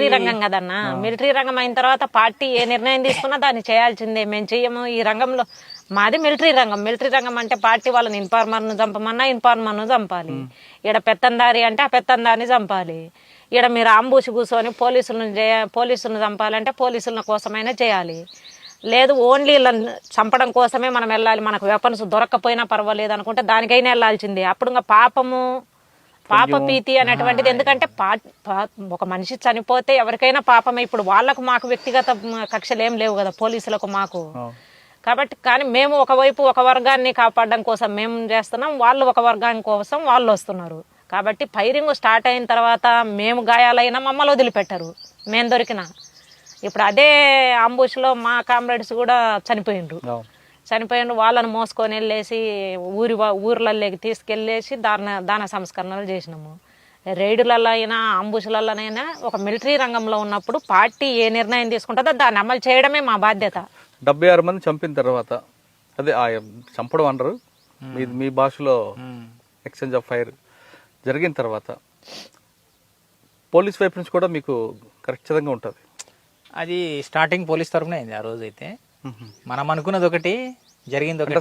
Military రంగం కదన్నా. Military రంగం అయిన తర్వాత పార్టీ ఏ నిర్ణయం తీసుకున్నా దాన్ని చేయాల్సిందే. మేము చెయ్యము ఈ రంగంలో. మాది మిలిటరీ రంగం. మిలిటరీ రంగం అంటే పార్టీ వాళ్ళని ఇన్ఫార్మర్ను చంపమన్నా ఇన్ఫార్మర్ను చంపాలి. ఈడ పెత్తందారి అంటే ఆ పెత్తందారిని చంపాలి. ఈడ మీరు ఆంబూసి కూర్చొని పోలీసులను చంపాలంటే పోలీసుల కోసమైనా చేయాలి. లేదు ఓన్లీ వీళ్ళని చంపడం కోసమే మనం వెళ్ళాలి, మనకు వెపన్స్ దొరక్కపోయినా పర్వాలేదు అనుకుంటే దానికైనా వెళ్ళాల్సిందే. అప్పుడు ఇంకా పాపభీతి అనేటువంటిది. ఎందుకంటే ఒక మనిషి చనిపోతే ఎవరికైనా పాపమే. ఇప్పుడు వాళ్ళకు మాకు వ్యక్తిగత కక్షలు ఏం లేవు కదా పోలీసులకు మాకు. కాబట్టి కానీ మేము ఒకవైపు ఒక వర్గాన్ని కాపాడడం కోసం మేము చేస్తున్నాం, వాళ్ళు ఒక వర్గాన్ని కోసం వాళ్ళు వస్తున్నారు. కాబట్టి ఫైరింగ్ స్టార్ట్ అయిన తర్వాత మేము గాయాలైనా మమ్మల్ని వదిలిపెట్టరు మేము దొరికినా. ఇప్పుడు అదే అంబుష్లో మా కామ్రేడ్స్ కూడా చనిపోయిండ్రు. వాళ్ళని మోసుకొని వెళ్ళేసి ఊర్లలోకి తీసుకెళ్ళేసి దాన సంస్కరణలు చేసినాము. రైడులలో అయినా అంబుష్లలోనైనా ఒక మిలిటరీ రంగంలో ఉన్నప్పుడు పార్టీ ఏ నిర్ణయం తీసుకుంటుందో దాన్ని అమలు చేయడమే మా బాధ్యత. 76 మంది చంపిన తర్వాత, అదే చంపడం అంటారు మీ భాషలో, ఎక్స్చేంజ్ ఆఫ్ ఫైర్ జరిగిన తర్వాత పోలీస్ వైపు నుంచి కూడా మీకు ఖచ్చితంగా ఉంటుంది. అది స్టార్టింగ్ పోలీస్ తరఫున అయింది ఆ రోజు. అయితే మనం అనుకున్నది ఒకటి, జరిగింది ఒకటి.